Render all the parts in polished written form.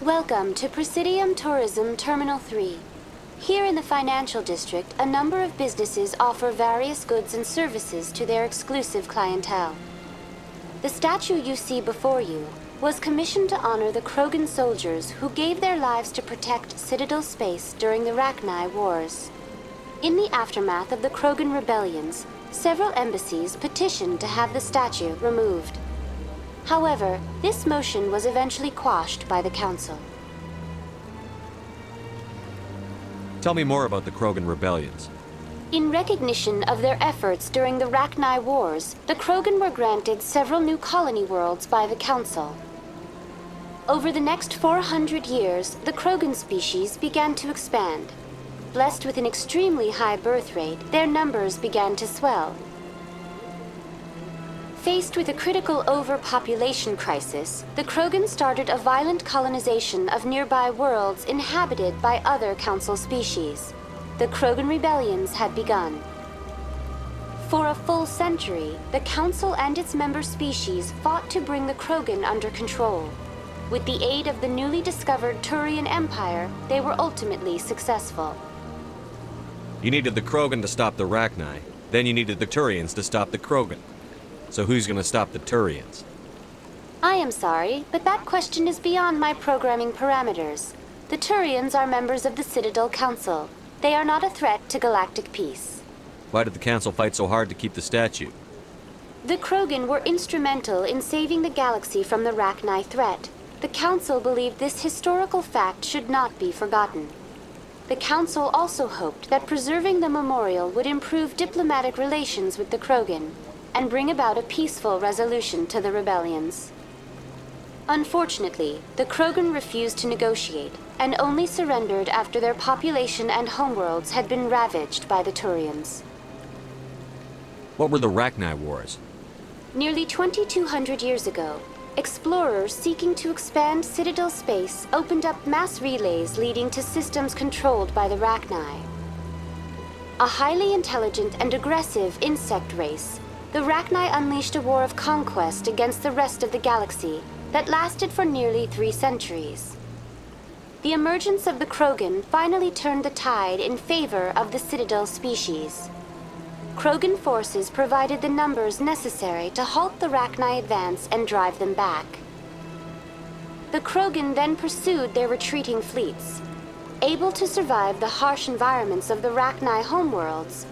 Welcome to Presidium Tourism Terminal 3. Here in the financial district, a number of businesses offer various goods and services to their exclusive clientele. The statue you see before you was commissioned to honor the Krogan soldiers who gave their lives to protect Citadel space during the Rachni Wars. In the aftermath of the Krogan rebellions, several embassies petitioned to have the statue removed. However, this motion was eventually quashed by the Council. Tell me more about the Krogan rebellions. In recognition of their efforts during the Rachni Wars, the Krogan were granted several new colony worlds by the Council. Over the next 400 years, the Krogan species began to expand. Blessed with an extremely high birth rate, their numbers began to swell. Faced with a critical overpopulation crisis, the Krogan started a violent colonization of nearby worlds inhabited by other Council species. The Krogan rebellions had begun. For a full century, the Council and its member species fought to bring the Krogan under control. With the aid of the newly discovered Turian Empire, they were ultimately successful. You needed the Krogan to stop the Rachni, then you needed the Turians to stop the Krogan. So who's gonna stop the Turians? I am sorry, but that question is beyond my programming parameters. The Turians are members of the Citadel Council. They are not a threat to galactic peace. Why did the Council fight so hard to keep the statue? The Krogan were instrumental in saving the galaxy from the Rachni threat. The Council believed this historical fact should not be forgotten. The Council also hoped that preserving the memorial would improve diplomatic relations with the Krogan and bring about a peaceful resolution to the rebellions. Unfortunately, the Krogan refused to negotiate and only surrendered after their population and homeworlds had been ravaged by the Turians. What were the Rachni Wars? Nearly 2,200 years ago, explorers seeking to expand Citadel space opened up mass relays leading to systems controlled by the Rachni. A highly intelligent and aggressive insect race, the Rachni unleashed a war of conquest against the rest of the galaxy that lasted for nearly 3 centuries. The emergence of the Krogan finally turned the tide in favor of the Citadel species. Krogan forces provided the numbers necessary to halt the Rachni advance and drive them back. The Krogan then pursued their retreating fleets. Able to survive the harsh environments of the Rachni homeworlds,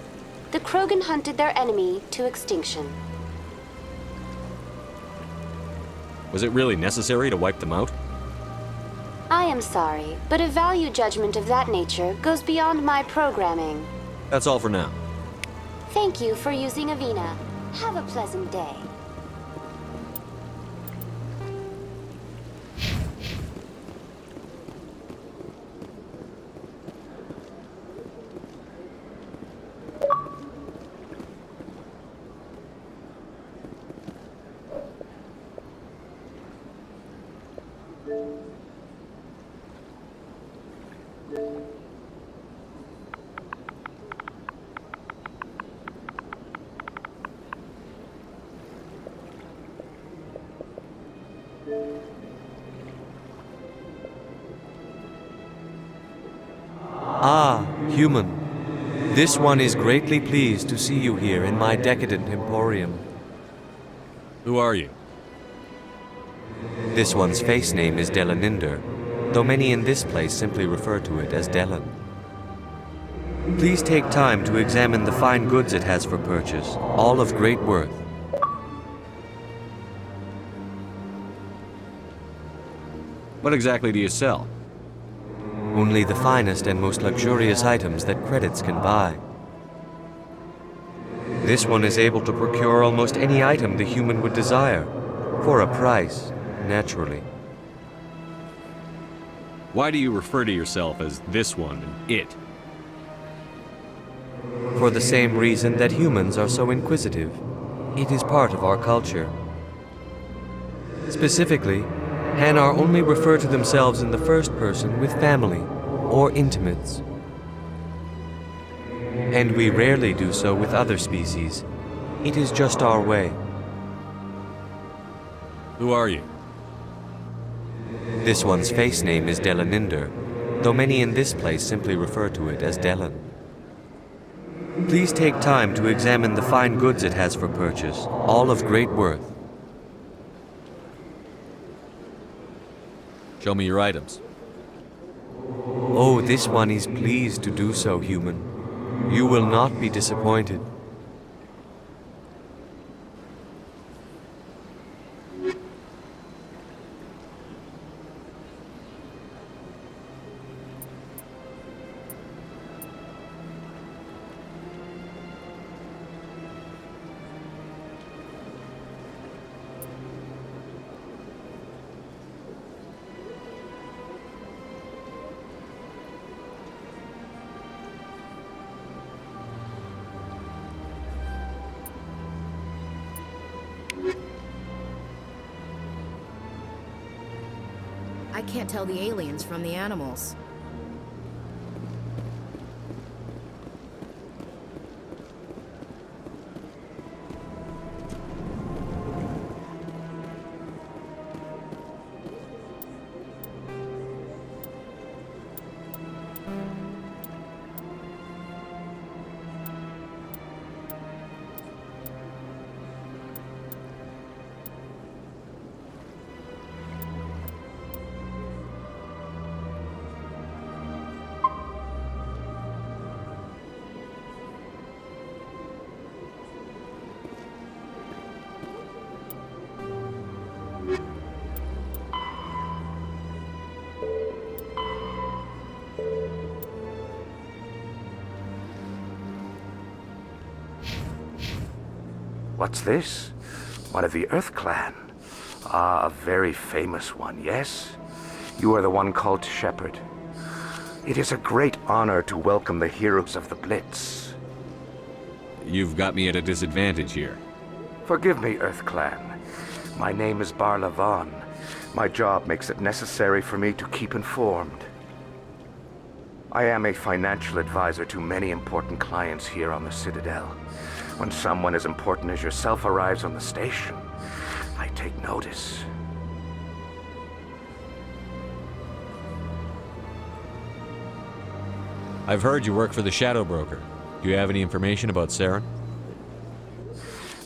the Krogan hunted their enemy to extinction. Was it really necessary to wipe them out? I am sorry, but a value judgment of that nature goes beyond my programming. That's all for now. Thank you for using Avina. Have a pleasant day. Ah, human. This one is greatly pleased to see you here in my decadent emporium. Who are you? This one's face name is Delaninder, though many in this place simply refer to it as Delan. Please take time to examine the fine goods it has for purchase, all of great worth. What exactly do you sell? Only the finest and most luxurious items that credits can buy. This one is able to procure almost any item the human would desire, for a price, naturally. Why do you refer to yourself as this one and it? For the same reason that humans are so inquisitive. It is part of our culture. Specifically, Hanar only refer to themselves in the first person with family or intimates. And we rarely do so with other species. It is just our way. Who are you? This one's face name is Delaninder, though many in this place simply refer to it as Delan. Please take time to examine the fine goods it has for purchase, all of great worth. Show me your items. Oh, this one is pleased to do so, human. You will not be disappointed. I can't tell the aliens from the animals. What's this? One of the Earth Clan. Ah, a very famous one, yes? You are the one called Shepherd. It is a great honor to welcome the heroes of the Blitz. You've got me at a disadvantage here. Forgive me, Earth Clan. My name is Barla Vaughn. My job makes it necessary for me to keep informed. I am a financial advisor to many important clients here on the Citadel. When someone as important as yourself arrives on the station, I take notice. I've heard you work for the Shadow Broker. Do you have any information about Saren?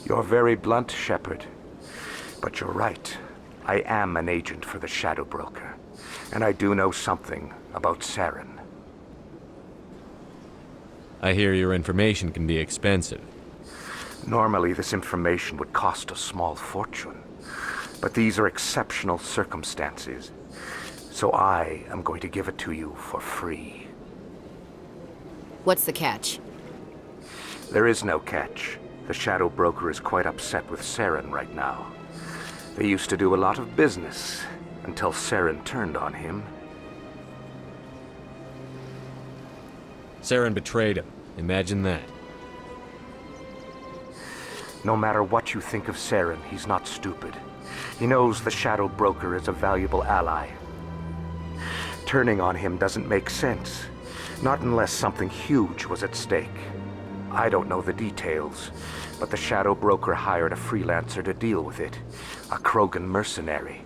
You're very blunt, Shepherd. But you're right. I am an agent for the Shadow Broker. And I do know something about Saren. I hear your information can be expensive. Normally, this information would cost a small fortune. But these are exceptional circumstances. So I am going to give it to you for free. What's the catch? There is no catch. The Shadow Broker is quite upset with Saren right now. They used to do a lot of business, until Saren turned on him. Saren betrayed him. Imagine that. No matter what you think of Saren, he's not stupid. He knows the Shadow Broker is a valuable ally. Turning on him doesn't make sense. Not unless something huge was at stake. I don't know the details, but the Shadow Broker hired a freelancer to deal with it. A Krogan mercenary.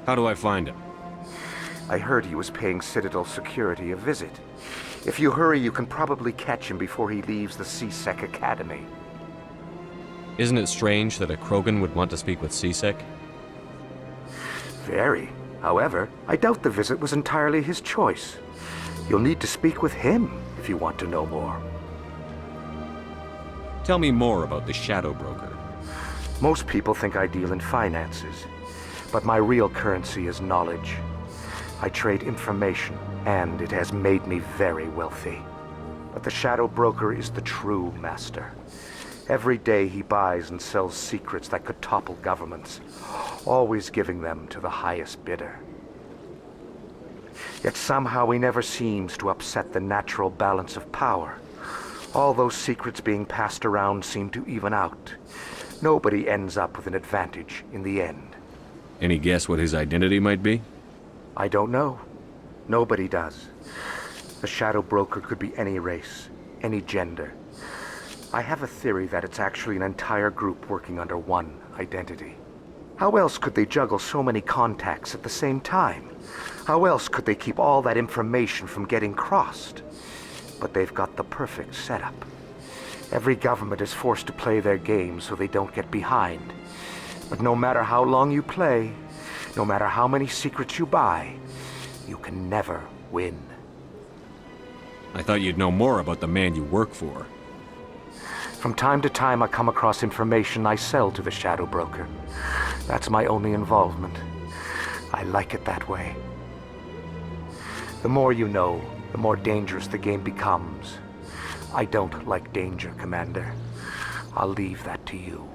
How do I find him? I heard he was paying Citadel security a visit. If you hurry, you can probably catch him before he leaves the C-Sec Academy. Isn't it strange that a Krogan would want to speak with C-Sec? Very. However, I doubt the visit was entirely his choice. You'll need to speak with him if you want to know more. Tell me more about the Shadow Broker. Most people think I deal in finances, but my real currency is knowledge. I trade information, and it has made me very wealthy. But the Shadow Broker is the true master. Every day he buys and sells secrets that could topple governments, always giving them to the highest bidder. Yet somehow he never seems to upset the natural balance of power. All those secrets being passed around seem to even out. Nobody ends up with an advantage in the end. Any guess what his identity might be? I don't know. Nobody does. The Shadow Broker could be any race, any gender. I have a theory that it's actually an entire group working under one identity. How else could they juggle so many contacts at the same time? How else could they keep all that information from getting crossed? But they've got the perfect setup. Every government is forced to play their game so they don't get behind. But no matter how long you play, no matter how many secrets you buy, you can never win. I thought you'd know more about the man you work for. From time to time, I come across information I sell to the Shadow Broker. That's my only involvement. I like it that way. The more you know, the more dangerous the game becomes. I don't like danger, Commander. I'll leave that to you.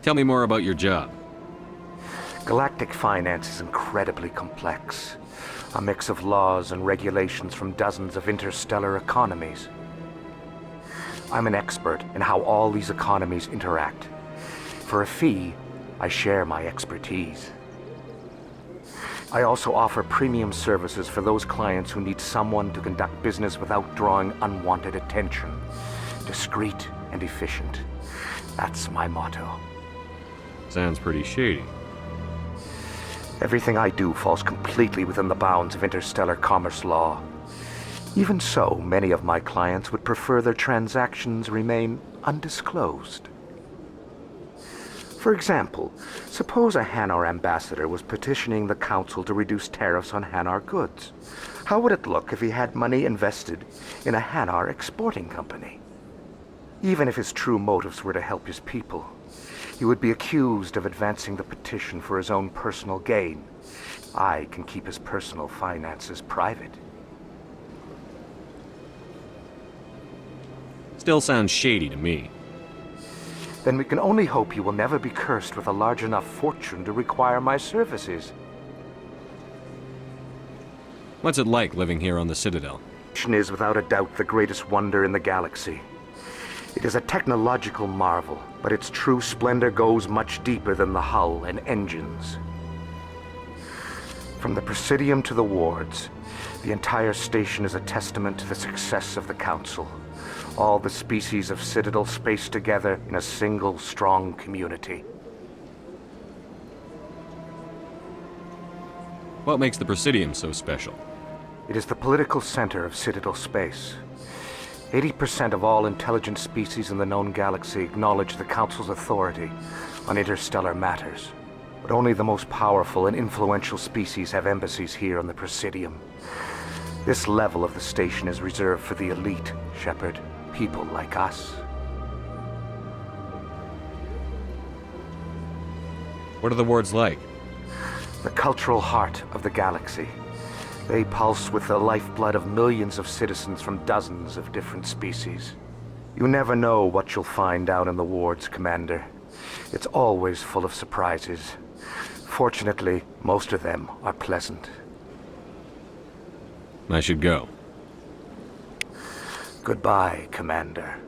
Tell me more about your job. Galactic finance is incredibly complex. A mix of laws and regulations from dozens of interstellar economies. I'm an expert in how all these economies interact. For a fee, I share my expertise. I also offer premium services for those clients who need someone to conduct business without drawing unwanted attention. Discreet and efficient. That's my motto. Sounds pretty shady. Everything I do falls completely within the bounds of interstellar commerce law. Even so, many of my clients would prefer their transactions remain undisclosed. For example, suppose a Hanar ambassador was petitioning the Council to reduce tariffs on Hanar goods. How would it look if he had money invested in a Hanar exporting company? Even if his true motives were to help his people, he would be accused of advancing the petition for his own personal gain. I can keep his personal finances private. Still sounds shady to me. Then we can only hope you will never be cursed with a large enough fortune to require my services. What's it like living here on the Citadel? It is without a doubt the greatest wonder in the galaxy. It is a technological marvel, but its true splendor goes much deeper than the hull and engines. From the Presidium to the wards, the entire station is a testament to the success of the Council. All the species of Citadel spaced together in a single, strong community. What makes the Presidium so special? It is the political center of Citadel space. 80% of all intelligent species in the known galaxy acknowledge the Council's authority on interstellar matters. But only the most powerful and influential species have embassies here on the Presidium. This level of the station is reserved for the elite, Shepard. People like us. What are the wards like? The cultural heart of the galaxy. They pulse with the lifeblood of millions of citizens from dozens of different species. You never know what you'll find out in the wards, Commander. It's always full of surprises. Fortunately, most of them are pleasant. I should go. Goodbye, Commander.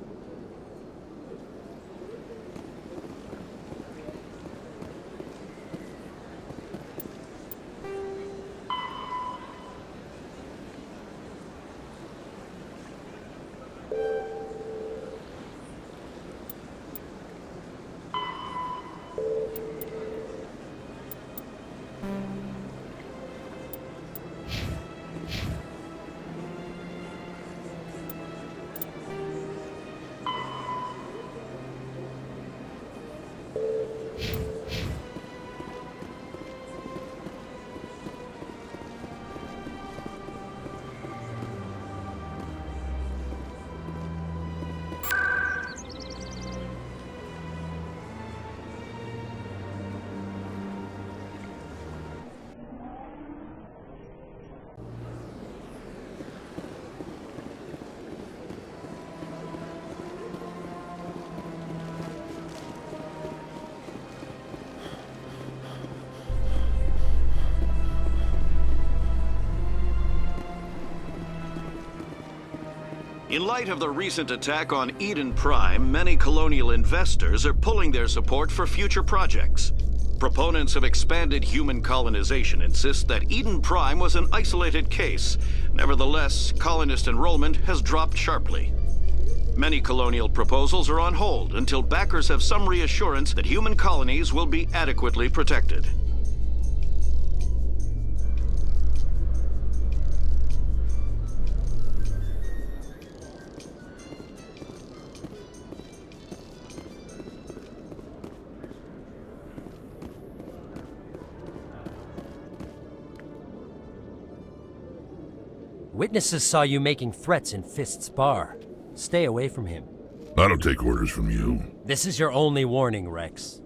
In light of the recent attack on Eden Prime, many colonial investors are pulling their support for future projects. Proponents of expanded human colonization insist that Eden Prime was an isolated case. Nevertheless, colonist enrollment has dropped sharply. Many colonial proposals are on hold until backers have some reassurance that human colonies will be adequately protected. Witnesses saw you making threats in Fist's bar. Stay away from him. I don't take orders from you. This is your only warning, Rex.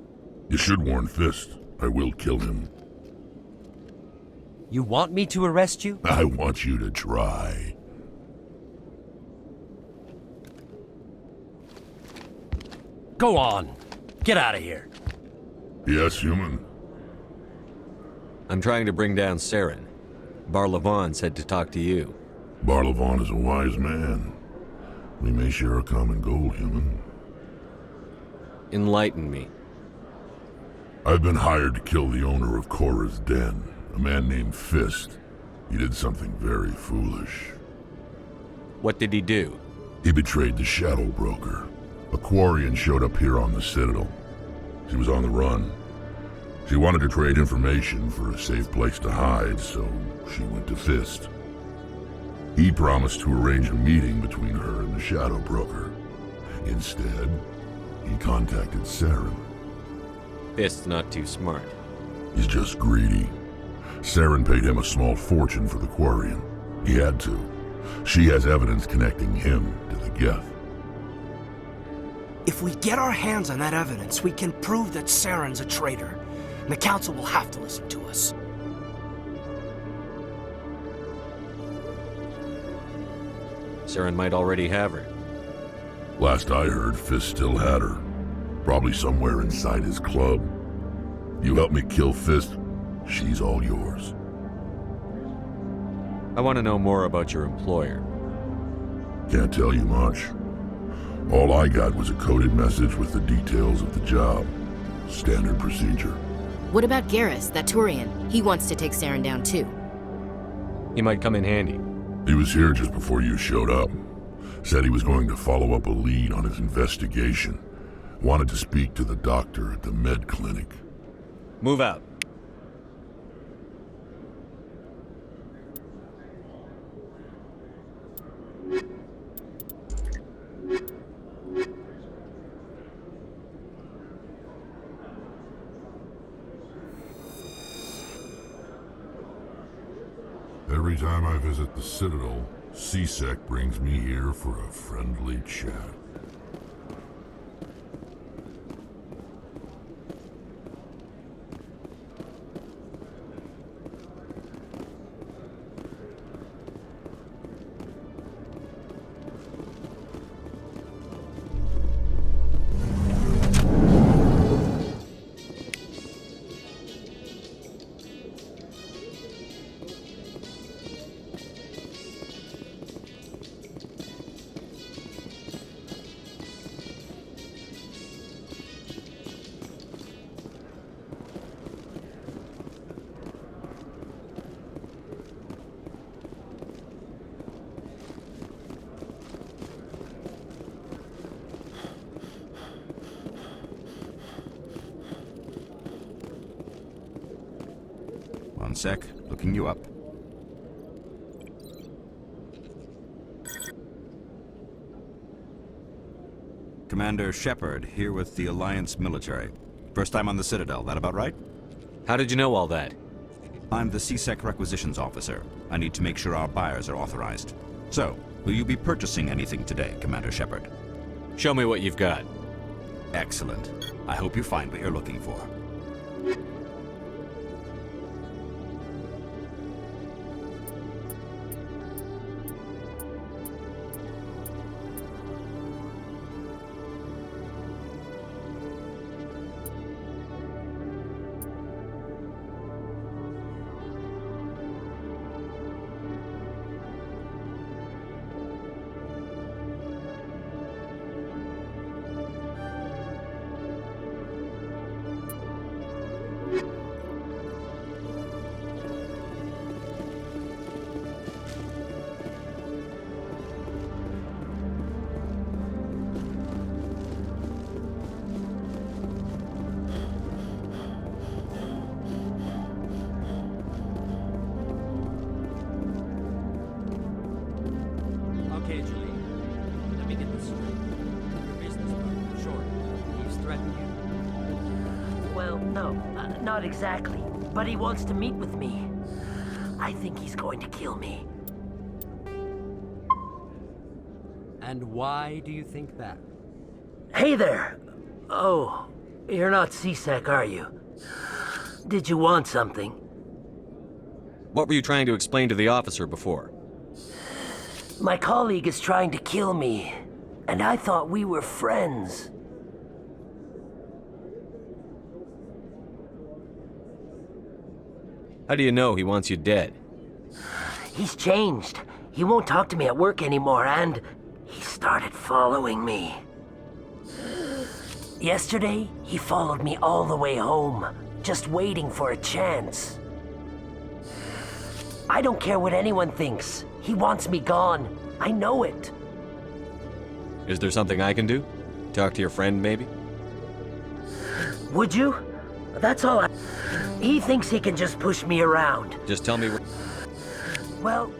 You should warn Fist. I will kill him. You want me to arrest you? I want you to try. Go on. Get out of here. Yes, human. I'm trying to bring down Saren. Barlavon said to talk to you. Barlavon is a wise man. We may share a common goal, human. Enlighten me. I've been hired to kill the owner of Korra's Den, a man named Fist. He did something very foolish. What did he do? He betrayed the Shadow Broker. A Quarian showed up here on the Citadel. She was on the run. She wanted to trade information for a safe place to hide, so she went to Fist. He promised to arrange a meeting between her and the Shadow Broker. Instead, he contacted Saren. Fist's not too smart. He's just greedy. Saren paid him a small fortune for the Quarian. He had to. She has evidence connecting him to the Geth. If we get our hands on that evidence, we can prove that Saren's a traitor. And the Council will have to listen to us. Saren might already have her. Last I heard, Fist still had her. Probably somewhere inside his club. You help me kill Fist, she's all yours. I want to know more about your employer. Can't tell you much. All I got was a coded message with the details of the job. Standard procedure. What about Garrus, that Turian? He wants to take Saren down too. He might come in handy. He was here just before you showed up. Said he was going to follow up a lead on his investigation. Wanted to speak to the doctor at the med clinic. Move out. Every time I visit the Citadel, C-Sec brings me here for a friendly chat. One sec, looking you up. Commander Shepard, here with the Alliance military. First time on the Citadel, that about right? How did you know all that? I'm the C-Sec requisitions officer. I need to make sure our buyers are authorized. So, will you be purchasing anything today, Commander Shepard? Show me what you've got. Excellent. I hope you find what you're looking for. Not exactly, but he wants to meet with me. I think he's going to kill me. And why do you think that? Hey there! Oh, you're not C-Sec, are you? Did you want something? What were you trying to explain to the officer before? My colleague is trying to kill me, and I thought we were friends. How do you know he wants you dead? He's changed. He won't talk to me at work anymore, and he started following me. Yesterday, he followed me all the way home, just waiting for a chance. I don't care what anyone thinks. He wants me gone. I know it. Is there something I can do? Talk to your friend, maybe? Would you? That's all I... He thinks he can just push me around. Just tell me where... Well...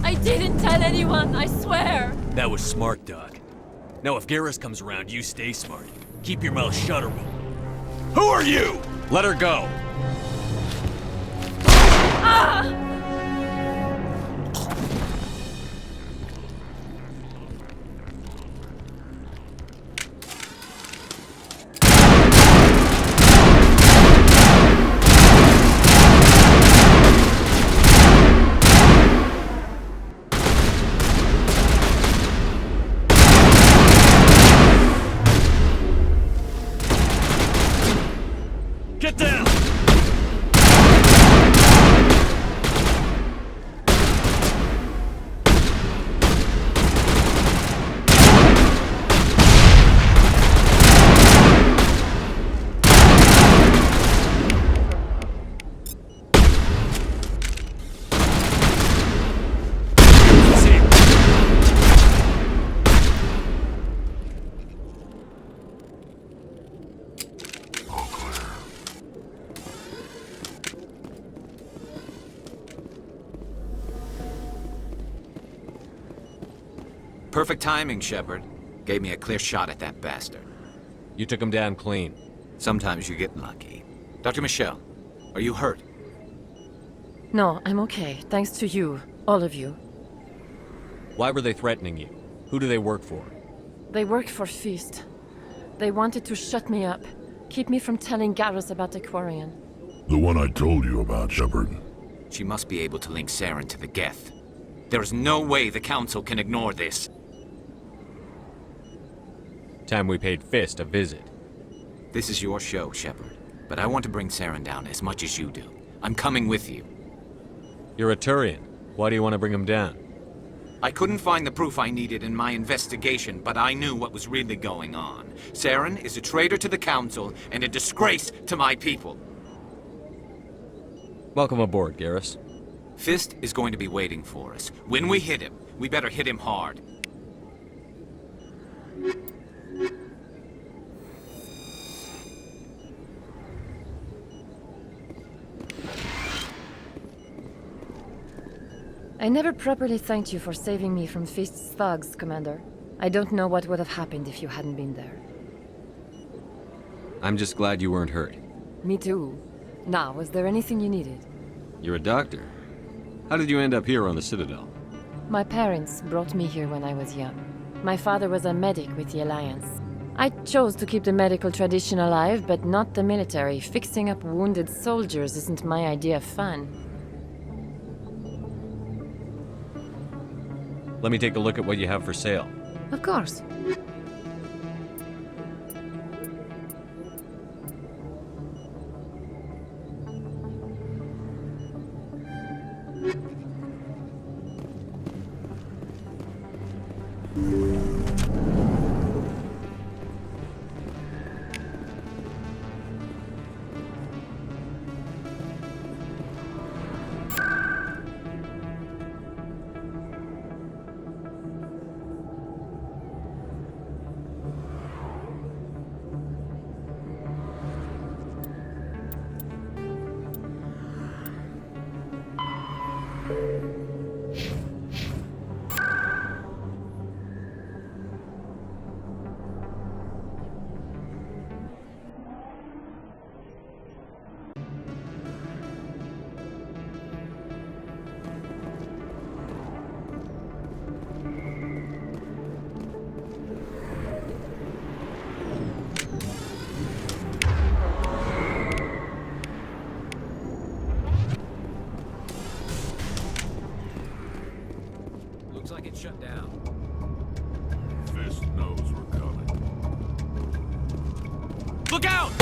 I didn't tell anyone, I swear! That was smart, Doc. Now if Garrus comes around, you stay smart. Keep your mouth shut or we'll... Who are you? Let her go! Ah! Perfect timing, Shepard. Gave me a clear shot at that bastard. You took him down clean. Sometimes you get lucky. Dr. Michelle, are you hurt? No, I'm okay. Thanks to you. All of you. Why were they threatening you? Who do they work for? They work for Feast. They wanted to shut me up. Keep me from telling Garrus about the Quarian. The one I told you about, Shepard. She must be able to link Saren to the Geth. There is no way the Council can ignore this. Time we paid Fist a visit. This is your show, Shepard. But I want to bring Saren down as much as you do. I'm coming with you. You're a Turian. Why do you want to bring him down? I couldn't find the proof I needed in my investigation, but I knew what was really going on. Saren is a traitor to the Council and a disgrace to my people. Welcome aboard, Garrus. Fist is going to be waiting for us. When we hit him, we better hit him hard. I never properly thanked you for saving me from Feast's thugs, Commander. I don't know what would have happened if you hadn't been there. I'm just glad you weren't hurt. Me too. Now, was there anything you needed? You're a doctor. How did you end up here on the Citadel? My parents brought me here when I was young. My father was a medic with the Alliance. I chose to keep the medical tradition alive, but not the military. Fixing up wounded soldiers isn't my idea of fun. Let me take a look at what you have for sale. Of course. Looks like it's shut down. Fist knows we're coming. Look out!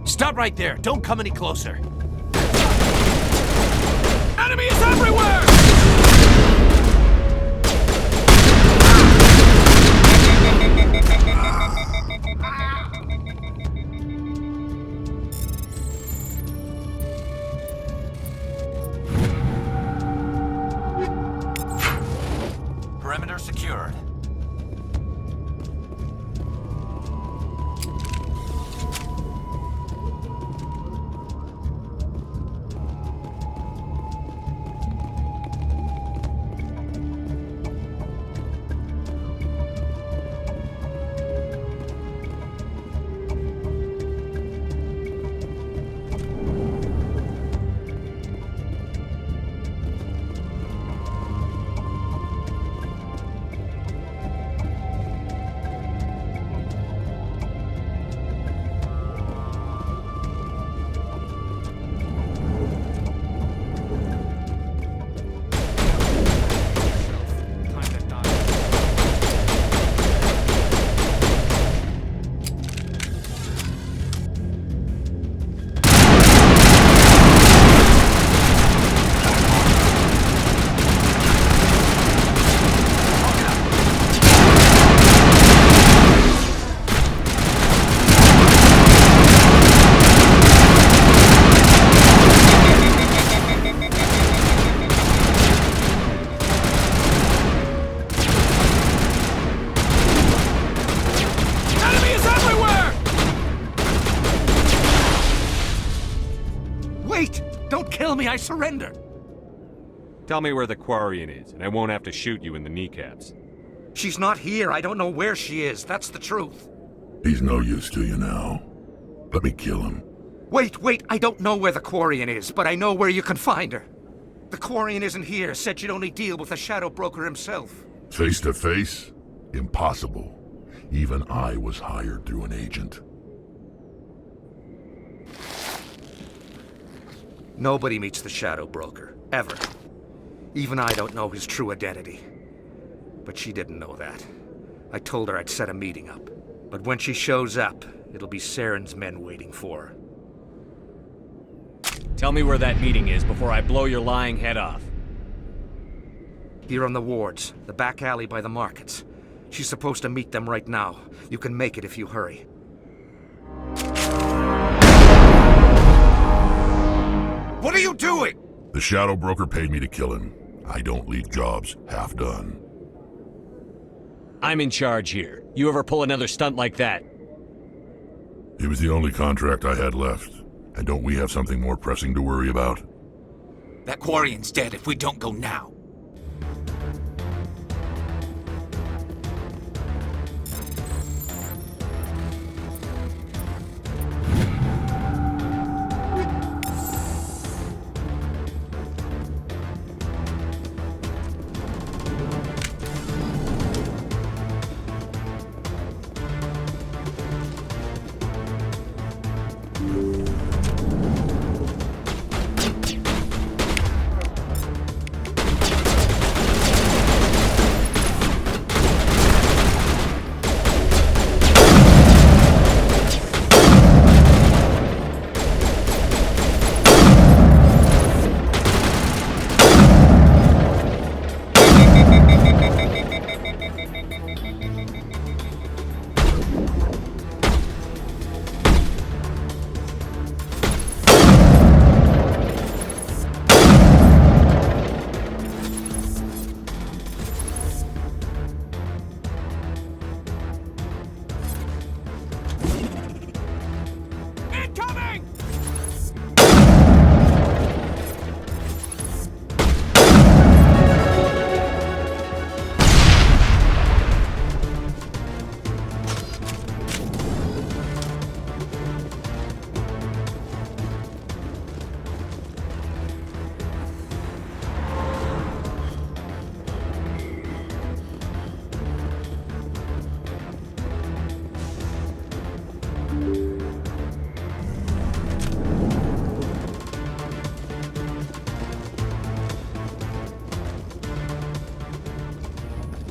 Stop right there! Don't come any closer! Enemies everywhere! Perimeter secured. I surrender! Tell me where the Quarian is, and I won't have to shoot you in the kneecaps. She's not here. I don't know where she is. That's the truth. He's no use to you now. Let me kill him. Wait! I don't know where the Quarian is, but I know where you can find her. The Quarian isn't here. Said you'd only deal with the Shadow Broker himself. Face to face? Impossible. Even I was hired through an agent. Nobody meets the Shadow Broker, ever. Even I don't know his true identity. But she didn't know that. I told her I'd set a meeting up. But when she shows up, it'll be Saren's men waiting for her. Tell me where that meeting is before I blow your lying head off. Here on the wards, the back alley by the markets. She's supposed to meet them right now. You can make it if you hurry. What are you doing? The Shadow Broker paid me to kill him. I don't leave jobs half done. I'm in charge here. You ever pull another stunt like that? It was the only contract I had left. And don't we have something more pressing to worry about? That Quarian's dead if we don't go now.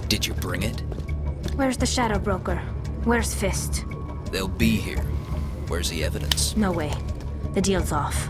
Did you bring it? Where's the Shadow Broker? Where's Fist? They'll be here. Where's the evidence? No way. The deal's off.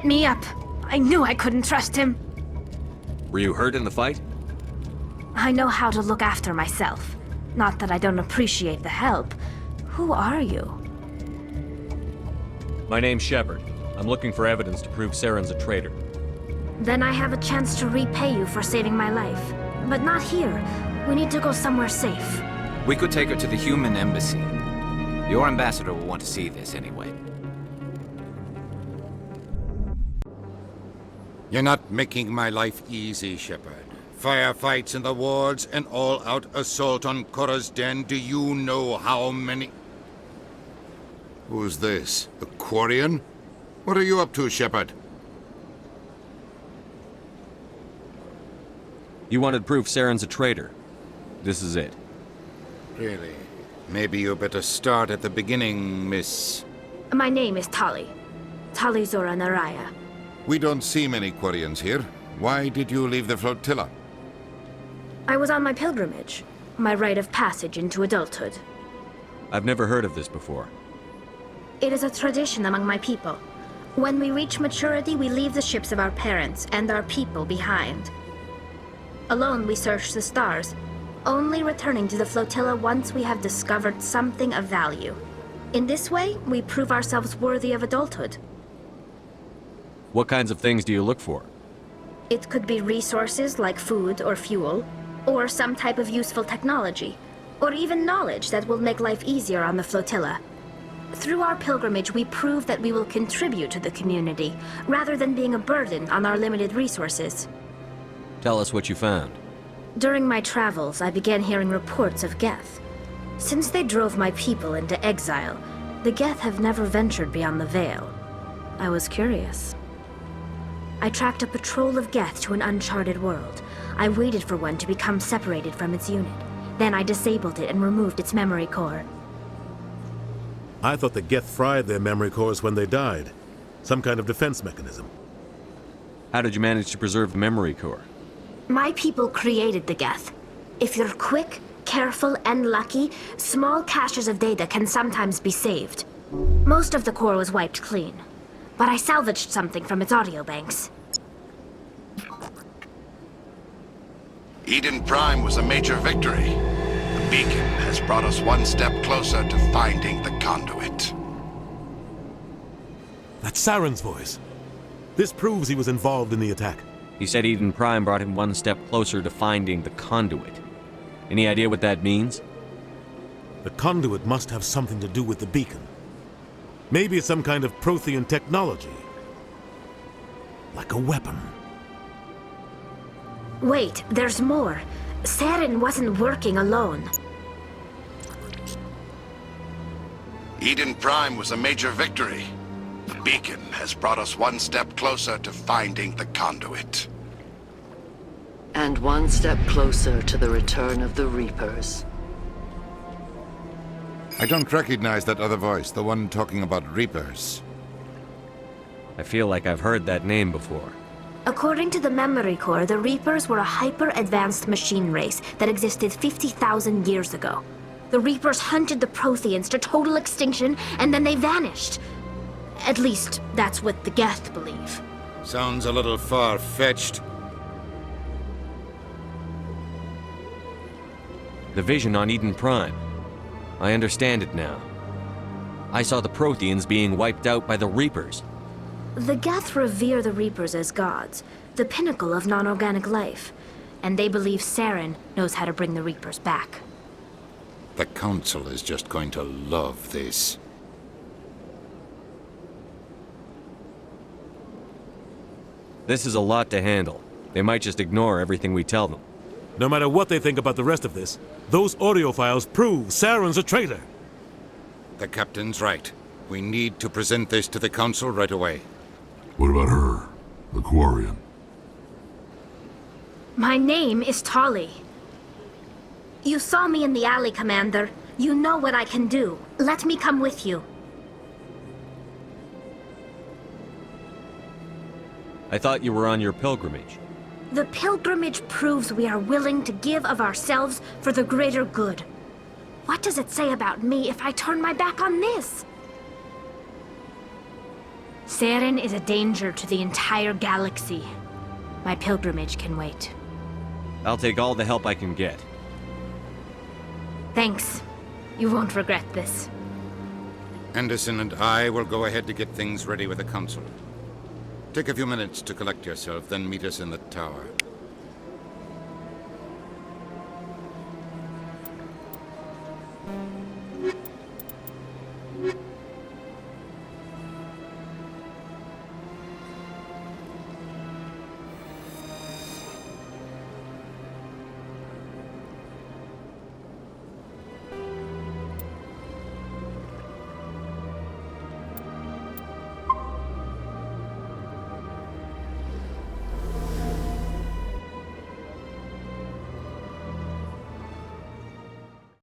set me up. I knew I couldn't trust him. Were you hurt in the fight? I know how to look after myself. Not that I don't appreciate the help. Who are you? My name's Shepard. I'm looking for evidence to prove Saren's a traitor. Then I have a chance to repay you for saving my life. But not here. We need to go somewhere safe. We could take her to the human embassy. Your ambassador will want to see this anyway. You're not making my life easy, Shepard. Firefights in the wards, an all-out assault on Korra's den. Do you know how many... Who's this? The Quarian? What are you up to, Shepard? You wanted proof Saren's a traitor. This is it. Really? Maybe you better start at the beginning, Miss... My name is Tali. Tali Zora Naraya. We don't see many Quarians here. Why did you leave the flotilla? I was on my pilgrimage. My rite of passage into adulthood. I've never heard of this before. It is a tradition among my people. When we reach maturity, we leave the ships of our parents and our people behind. Alone, we search the stars, only returning to the flotilla once we have discovered something of value. In this way, we prove ourselves worthy of adulthood. What kinds of things do you look for? It could be resources like food or fuel, or some type of useful technology, or even knowledge that will make life easier on the flotilla. Through our pilgrimage, we prove that we will contribute to the community, rather than being a burden on our limited resources. Tell us what you found. During my travels, I began hearing reports of Geth. Since they drove my people into exile, the Geth have never ventured beyond the Veil. I was curious. I tracked a patrol of Geth to an uncharted world. I waited for one to become separated from its unit. Then I disabled it and removed its memory core. I thought the Geth fried their memory cores when they died. Some kind of defense mechanism. How did you manage to preserve the memory core? My people created the Geth. If you're quick, careful, and lucky, small caches of data can sometimes be saved. Most of the core was wiped clean, but I salvaged something from its audio banks. Eden Prime was a major victory. The beacon has brought us one step closer to finding the conduit. That's Saren's voice. This proves he was involved in the attack. He said Eden Prime brought him one step closer to finding the conduit. Any idea what that means? The conduit must have something to do with the beacon. Maybe it's some kind of Prothean technology. Like a weapon. Wait, there's more. Saren wasn't working alone. Eden Prime was a major victory. The beacon has brought us one step closer to finding the conduit. And one step closer to the return of the Reapers. I don't recognize that other voice, the one talking about Reapers. I feel like I've heard that name before. According to the memory core, the Reapers were a hyper-advanced machine race that existed 50,000 years ago. The Reapers hunted the Protheans to total extinction, and then they vanished. At least, that's what the Geth believe. Sounds a little far-fetched. The vision on Eden Prime. I understand it now. I saw the Protheans being wiped out by the Reapers. The Geth revere the Reapers as gods, the pinnacle of non-organic life, and they believe Saren knows how to bring the Reapers back. The Council is just going to love this. This is a lot to handle. They might just ignore everything we tell them. No matter what they think about the rest of this, those audio files prove Saren's a traitor. The Captain's right. We need to present this to the Council right away. What about her? The Quarian? My name is Tali. You saw me in the alley, Commander. You know what I can do. Let me come with you. I thought you were on your pilgrimage. The pilgrimage proves we are willing to give of ourselves for the greater good. What does it say about me if I turn my back on this? Saren is a danger to the entire galaxy. My pilgrimage can wait. I'll take all the help I can get. Thanks. You won't regret this. Anderson and I will go ahead to get things ready with the Council. Take a few minutes to collect yourself, then meet us in the tower.